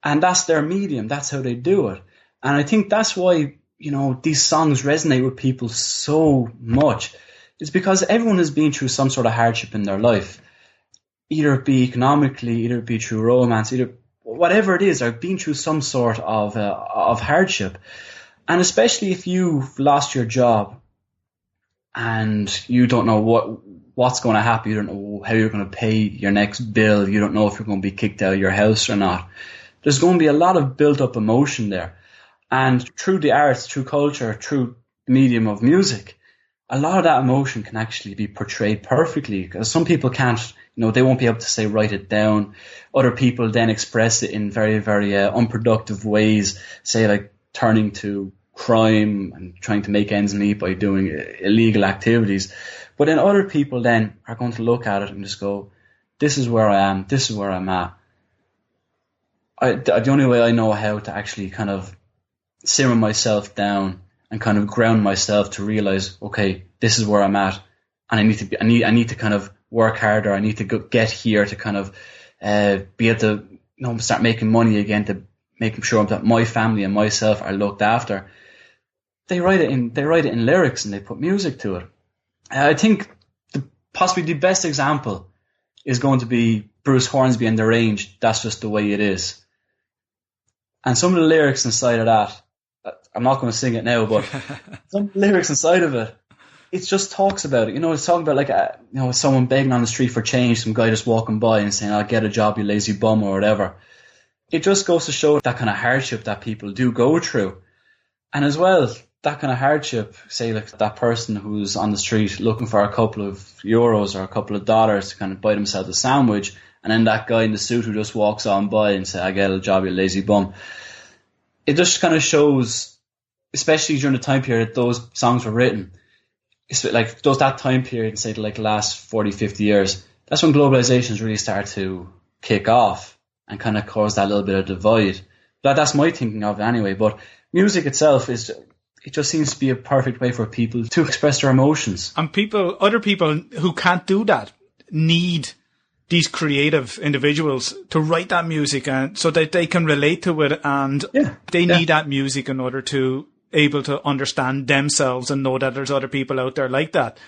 and that's their medium. That's how they do it, and I think that's why these songs resonate with people so much. It's because everyone has been through some sort of hardship in their life. Either it be economically, either it be through romance, either whatever it is, I've been through some sort of hardship. And especially if you've lost your job and you don't know what's going to happen, you don't know how you're going to pay your next bill, you don't know if you're going to be kicked out of your house or not. There's going to be a lot of built up emotion there. And through the arts, through culture, through the medium of music, a lot of that emotion can actually be portrayed perfectly, because some people can't, they won't be able to, say, write it down. Other people then express it in very, very unproductive ways, say, like turning to crime and trying to make ends meet by doing illegal activities. But then other people then are going to look at it and just go, this is where I am, this is where I'm at. The only way I know how to actually kind of simmer myself down and kind of ground myself to realize, okay, this is where I'm at, and I need to kind of work harder. I need to get here to kind of be able to start making money again, to making sure that my family and myself are looked after. They write it in lyrics and they put music to it. I think possibly the best example is going to be Bruce Hornsby and The Range, That's Just the Way It Is. And some of the lyrics inside of that, I'm not going to sing it now, but some lyrics inside of it, it just talks about it. It's talking about like someone begging on the street for change, some guy just walking by and saying, "I'll get a job, you lazy bum," or whatever. It just goes to show that kind of hardship that people do go through. And as well, that kind of hardship, say like that person who's on the street looking for a couple of euros or a couple of dollars to kind of buy themselves a sandwich, and then that guy in the suit who just walks on by and says, "I get a job, you lazy bum." It just kind of shows, especially during the time period those songs were written, it's like that time period, say like the last 40, 50 years, that's when globalizations really started to kick off and kind of cause that little bit of divide. That's my thinking of it anyway. But music itself it just seems to be a perfect way for people to express their emotions. And other people who can't do that need these creative individuals to write that music, and so that they can relate to it, and they need that music in order to able to understand themselves and know that there's other people out there like that.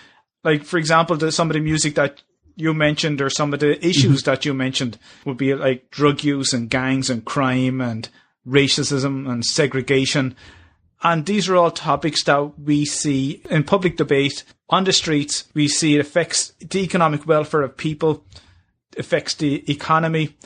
Like, for example, some of the music that you mentioned, or some of the issues that you mentioned, would be like drug use and gangs and crime and racism and segregation. And these are all topics that we see in public debate on the streets. We see it affects the economic welfare of people, affects the economy,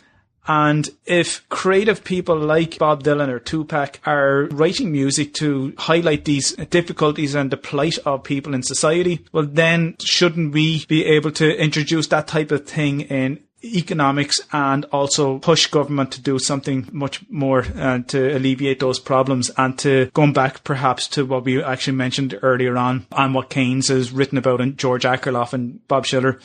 And if creative people like Bob Dylan or Tupac are writing music to highlight these difficulties and the plight of people in society, well, then shouldn't we be able to introduce that type of thing in economics and also push government to do something much more to alleviate those problems, and to going back perhaps to what we actually mentioned earlier on and what Keynes has written about, and George Akerlof and Bob Schiller,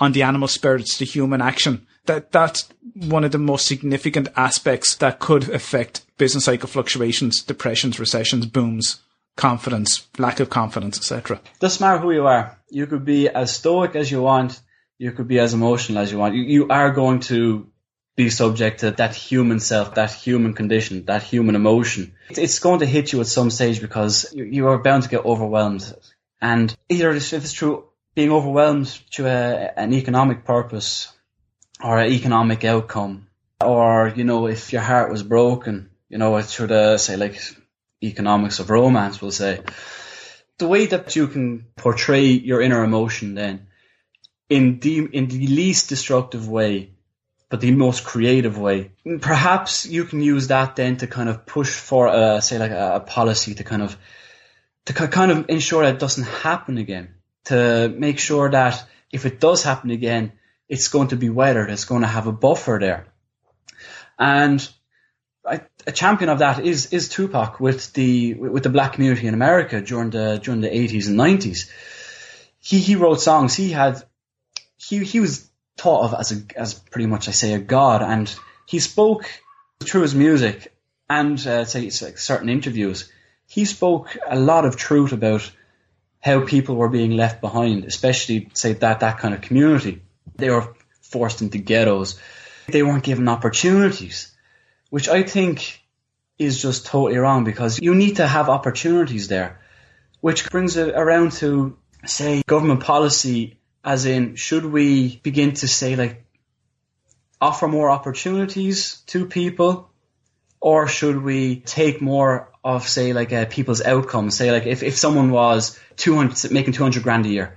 on the animal spirits, the human action. That's one of the most significant aspects that could affect business cycle fluctuations, depressions, recessions, booms, confidence, lack of confidence, etc. Doesn't matter who you are. You could be as stoic as you want. You could be as emotional as you want. You are going to be subject to that human self, that human condition, that human emotion. It's going to hit you at some stage because you are bound to get overwhelmed. And either if it's through being overwhelmed through an economic purpose or an economic outcome, or, if your heart was broken, it's through the, say, like, economics of romance, we'll say. The way that you can portray your inner emotion then, in the least destructive way, but the most creative way, perhaps you can use that then to kind of push for a policy to kind of ensure that it doesn't happen again, to make sure that if it does happen again, it's going to be weathered, it's going to have a buffer there. And a champion of that is Tupac with the black community in America during the 80s and 90s. He wrote songs. He was thought of as pretty much, I say, a god, and he spoke through his music and certain interviews. He spoke a lot of truth about how people were being left behind, especially, say, that kind of community. They were forced into ghettos. They weren't given opportunities, which I think is just totally wrong, because you need to have opportunities there, which brings it around to, say, government policy, as in, should we begin to, say, like, offer more opportunities to people, or should we take more of, say, like, people's outcomes? Say, like, if someone was making 200 grand a year,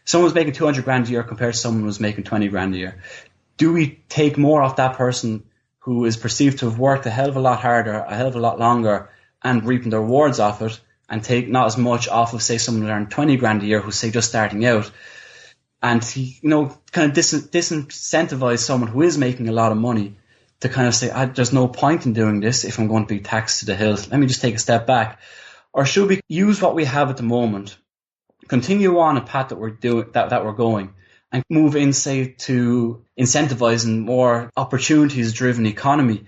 someone was making 200 grand a year compared to someone who was making 20 grand a year, do we take more off that person who is perceived to have worked a hell of a lot harder, a hell of a lot longer, and reaping the rewards off it, and take not as much off of, say, someone who earned 20 grand a year who's, say, just starting out, and kind of disincentivize someone who is making a lot of money to kind of say, there's no point in doing this if I'm going to be taxed to the hilt. Let me just take a step back. Or should we use what we have at the moment, continue on a path that we're doing, that we're going, and move in, say, to incentivizing more opportunities-driven economy?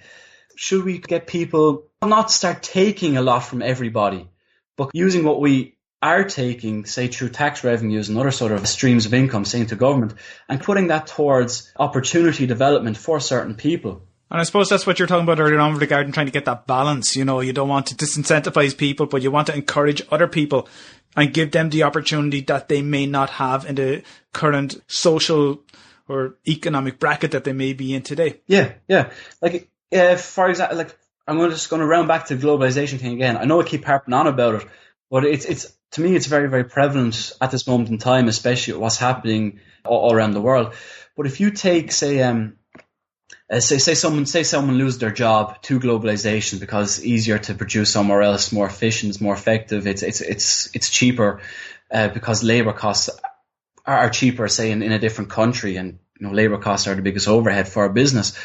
Should we get people not start taking a lot from everybody, but using what we are taking, say, through tax revenues and other sort of streams of income, say, into government, and putting that towards opportunity development for certain people? And I suppose that's what you're talking about earlier on regarding trying to get that balance. You don't want to disincentivize people, but you want to encourage other people and give them the opportunity that they may not have in the current social or economic bracket that they may be in today. Yeah. Like, for example, like, I'm just going to round back to the globalization thing again. I know I keep harping on about it, but it's to me, it's very, very prevalent at this moment in time, especially what's happening all around the world. But if you take, say someone loses their job to globalization because it's easier to produce somewhere else, more efficient, it's more effective, it's cheaper, because labor costs are cheaper, say, in a different country, and labor costs are the biggest overhead for a business.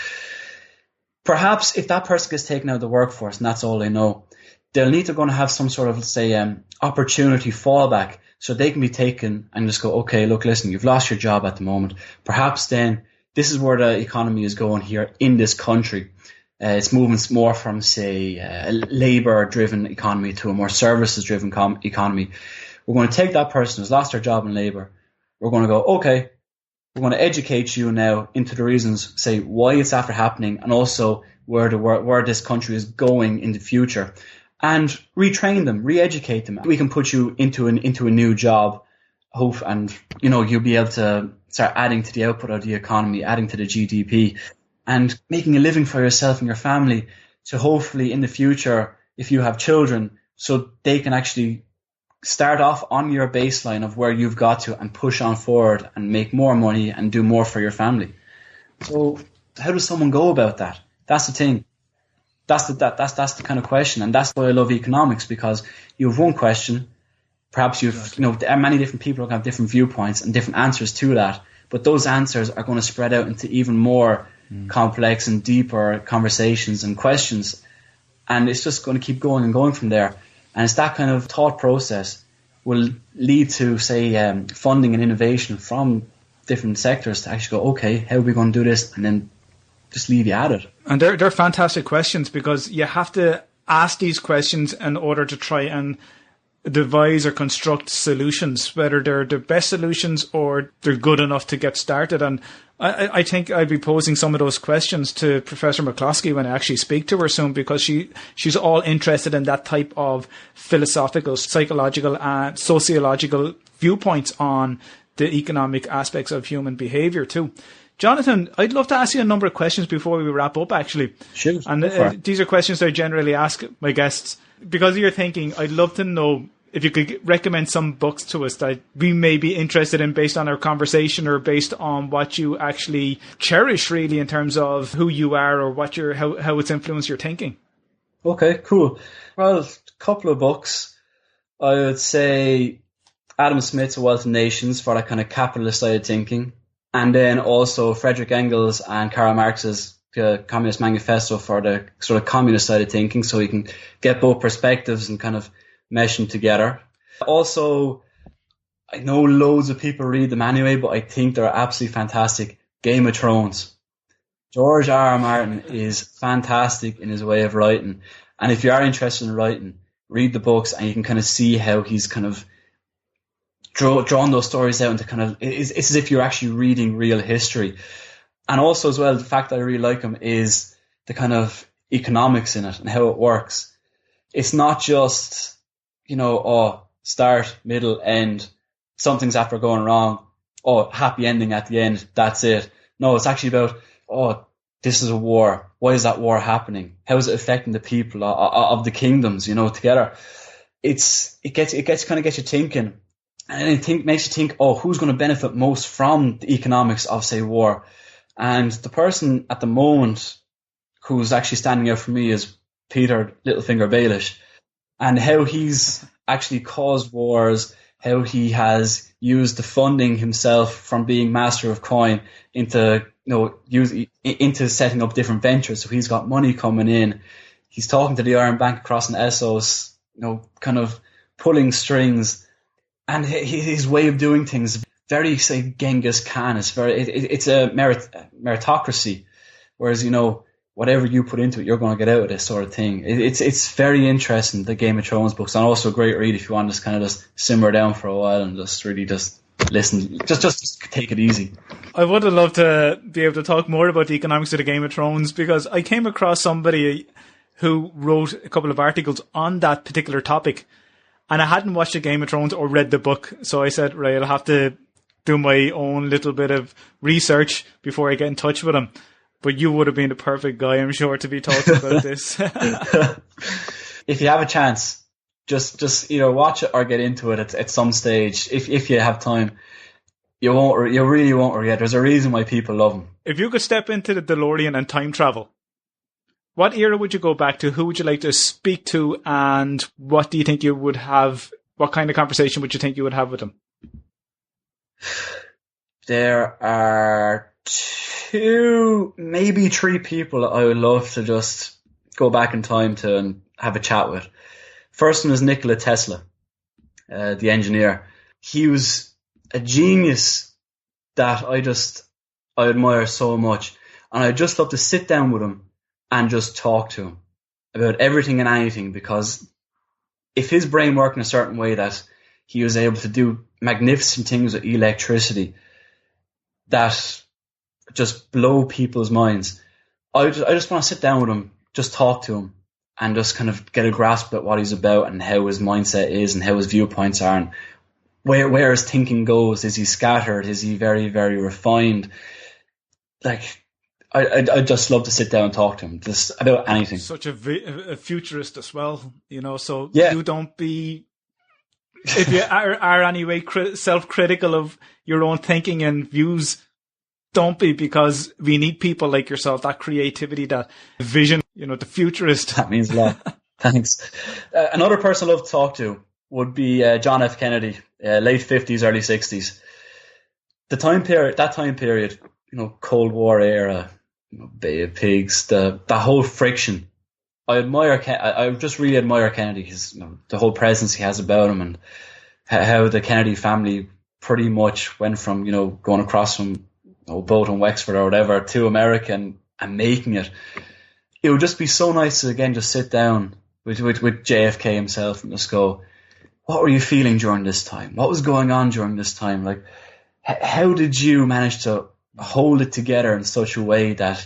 Perhaps if that person gets taken out of the workforce and that's all they know, they'll need to go and have some sort of, say, opportunity fallback, so they can be taken and just go, okay, look, listen, you've lost your job at the moment. Perhaps then this is where the economy is going here in this country. It's moving more from, say, a labor-driven economy to a more services-driven economy. We're going to take that person who's lost their job in labor. We're going to go, okay, we're going to educate you now into the reasons, say, why it's after happening, and also where this country is going in the future, and retrain them, re-educate them. We can put you into a new job, and you'll be able to start adding to the output of the economy, adding to the GDP, and making a living for yourself and your family, to hopefully in the future, if you have children, so they can actually start off on your baseline of where you've got to and push on forward and make more money and do more for your family. So How does someone go about that? That's the thing. That's the kind of question, and that's why I love economics, because you have one question, perhaps there are many different people who have different viewpoints and different answers to that, but those answers are going to spread out into even more complex and deeper conversations and questions, and it's just going to keep going and going from there. And it's that kind of thought process will lead to, say, funding and innovation from different sectors to actually go, okay, how are we going to do this? And then just leave you at it. And they're fantastic questions, because you have to ask these questions in order to try and devise or construct solutions, whether they're the best solutions or they're good enough to get started. And I think I'll be posing some of those questions to Professor McCloskey when I actually speak to her soon, because she's all interested in that type of philosophical, psychological and sociological viewpoints on the economic aspects of human behaviour too. Jonathan, I'd love to ask you a number of questions before we wrap up, actually. Sure. And these are questions I generally ask my guests. Because of your thinking, I'd love to know if you could recommend some books to us that we may be interested in based on our conversation, or based on what you actually cherish, really, in terms of who you are, or what how it's influenced your thinking. Okay, cool. Well, a couple of books. I would say Adam Smith's A Wealth of Nations for that kind of capitalist side of thinking. And then also Frederick Engels and Karl Marx's Communist Manifesto for the sort of communist side of thinking, so you can get both perspectives and kind of mesh them together. Also, I know loads of people read them anyway, but I think they're absolutely fantastic. Game of Thrones. George R. R. Martin is fantastic in his way of writing. And if you are interested in writing, read the books and you can kind of see how he's kind of drawn those stories out into kind of, it's as if you're actually reading real history. And also as well, the fact that I really like him is the kind of economics in it and how it works. It's not just, start, middle, end, something's after going wrong, happy ending at the end, that's it. No, it's actually about, this is a war. Why is that war happening? How is it affecting the people of the kingdoms, together? It gets you thinking. And it makes you think, who's going to benefit most from the economics of, say, war? And the person at the moment who's actually standing out for me is Peter Littlefinger Baelish, and how he's actually caused wars, how he has used the funding himself from being master of coin into setting up different ventures. So he's got money coming in. He's talking to the Iron Bank across in Essos, kind of pulling strings. And his way of doing things, very, say, Genghis Khan. It's a meritocracy. Whereas, whatever you put into it, you're going to get out of this sort of thing. It's very interesting, the Game of Thrones books, and also a great read if you want to just kind of just simmer down for a while and just really just listen. Just take it easy. I would have loved to be able to talk more about the economics of the Game of Thrones, because I came across somebody who wrote a couple of articles on that particular topic. And I hadn't watched the Game of Thrones or read the book. So I said, right, I'll have to do my own little bit of research before I get in touch with him. But you would have been the perfect guy, I'm sure, to be talking about this. If you have a chance, just either watch it or get into it at some stage. If you have time, you really won't regret. There's a reason why people love them. If you could step into the DeLorean and time travel, what era would you go back to? Who would you like to speak to? And what do you think you would have? What kind of conversation would you think you would have with them? There are 2, maybe 3 people I would love to just go back in time to and have a chat with. First one is Nikola Tesla, the engineer. He was a genius that I admire so much. And I'd just love to sit down with him and just talk to him about everything and anything, because if his brain worked in a certain way that he was able to do magnificent things with electricity that just blow people's minds, I just want to sit down with him, just talk to him, and just kind of get a grasp at what he's about and how his mindset is and how his viewpoints are and where his thinking goes. Is he scattered? Is he very, very refined? I'd just love to sit down and talk to him just about anything. Such a futurist as well, so yeah. You don't be, if you are anyway self-critical of your own thinking and views, Don't be, because we need people like yourself, that creativity, that vision, the futurist. That means a lot. Thanks. Another person I love to talk to would be John F. Kennedy, late 50s, early 60s. That time period, Cold War era, Bay of Pigs, that whole friction. I just really admire Kennedy, the whole presence he has about him, and how the Kennedy family pretty much went from, going across from a boat in Wexford or whatever to America and making it. It would just be so nice to, again, just sit down with JFK himself and just go, what were you feeling during this time? What was going on during this time? Like, how did you manage to hold it together in such a way that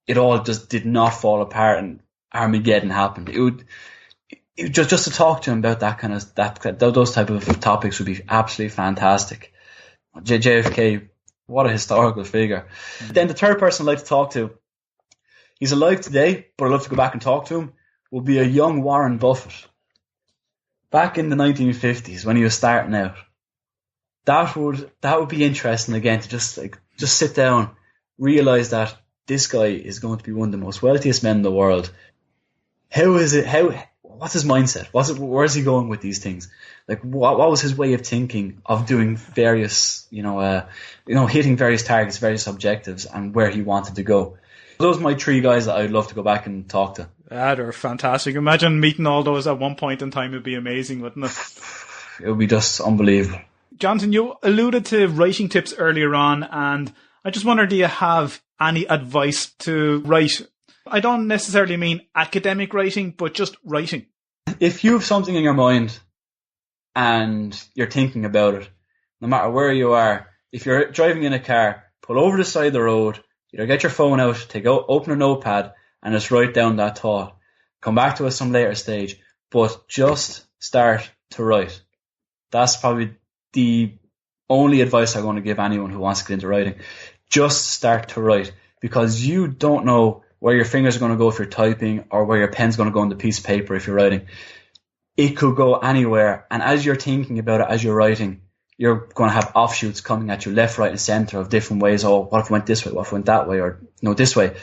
it all just did not fall apart and Armageddon happened? It would just to talk to him about those type of topics would be absolutely fantastic. JFK, what a historical figure. Mm-hmm. Then the third person I'd like to talk to, he's alive today, but I'd love to go back and talk to him, will be a young Warren Buffett. Back in the 1950s when he was starting out. That would be interesting again, to just sit down, realize that this guy is going to be one of the most wealthiest men in the world. What's his mindset? Where's he going with these things? Like, what was his way of thinking of doing various, hitting various targets, various objectives, and where he wanted to go? Those are my three guys that I'd love to go back and talk to. Yeah, they're fantastic. Imagine meeting all those at one point in time. It'd be amazing, wouldn't it? It would be just unbelievable. Jonathan, you alluded to writing tips earlier on, and I just wonder, do you have any advice to write? I don't necessarily mean academic writing, but just writing. If you have something in your mind and you're thinking about it, no matter where you are, if you're driving in a car, pull over the side of the road, either get your phone out, open a notepad, and just write down that thought. Come back to it some later stage, but just start to write. That's probably the only advice I'm going to give anyone who wants to get into writing. Just start to write, because you don't know where your fingers are going to go if you're typing, or where your pen's going to go on the piece of paper if you're writing. It could go anywhere, and as you're thinking about it, as you're writing, you're going to have offshoots coming at you left, right, and centre of different ways. Oh, what if it went this way? What if it went that way? Or this way?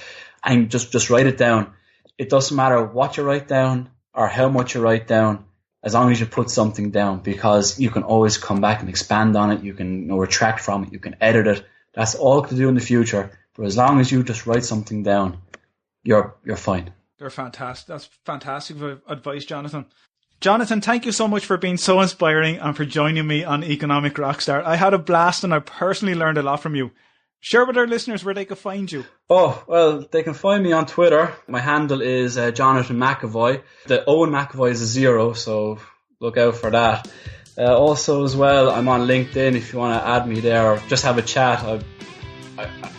And just write it down. It doesn't matter what you write down or how much you write down, as long as you put something down, because you can always come back and expand on it. You can retract from it. You can edit it. That's all to do in the future. But as long as you just write something down, you're fine. They're fantastic. That's fantastic advice, Jonathan. Jonathan, thank you so much for being so inspiring and for joining me on Economic Rockstar. I had a blast and I personally learned a lot from you. Share with our listeners where they can find you. Oh, well, they can find me on Twitter. My handle is Jonathan McEvoy. The Owen McEvoy is a 0, so look out for that. Also, as well, I'm on LinkedIn if you want to add me there or just have a chat.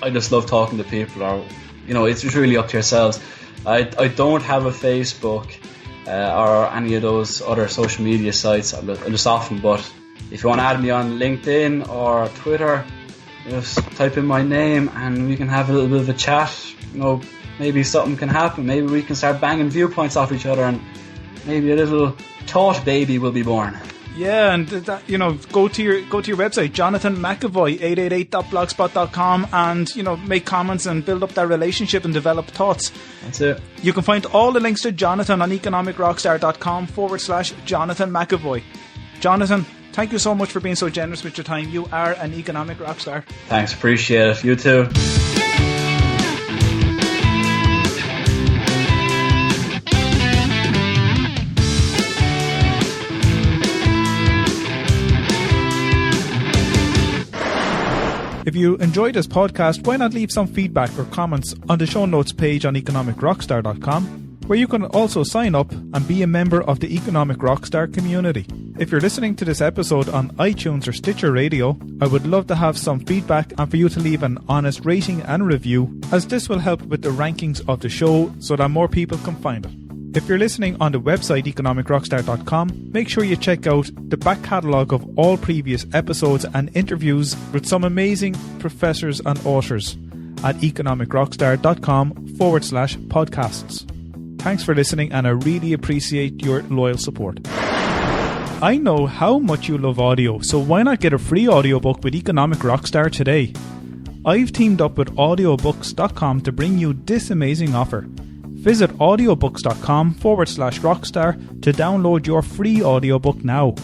I just love talking to people, or it's really up to yourselves. I don't have a Facebook or any of those other social media sites. I'm just off them, but if you want to add me on LinkedIn or Twitter, just type in my name and we can have a little bit of a chat. Maybe something can happen. Maybe we can start banging viewpoints off each other, and maybe a little thought baby will be born. Yeah, and go to your website, jonathanmcavoy888.blogspot.com, and make comments and build up that relationship and develop thoughts. That's it. You can find all the links to Jonathan on economicrockstar.com/Jonathan McEvoy. Jonathan, thank you so much for being so generous with your time. You are an economic rock star. Thanks, appreciate it. You too. If you enjoyed this podcast, why not leave some feedback or comments on the show notes page on economicrockstar.com, where you can also sign up and be a member of the Economic Rockstar community. If you're listening to this episode on iTunes or Stitcher Radio, I would love to have some feedback and for you to leave an honest rating and review, as this will help with the rankings of the show so that more people can find it. If you're listening on the website economicrockstar.com, make sure you check out the back catalogue of all previous episodes and interviews with some amazing professors and authors at economicrockstar.com/podcasts. Thanks for listening, and I really appreciate your loyal support. I know how much you love audio, so why not get a free audiobook with Economic Rockstar today? I've teamed up with audiobooks.com to bring you this amazing offer. Visit audiobooks.com/rockstar to download your free audiobook now.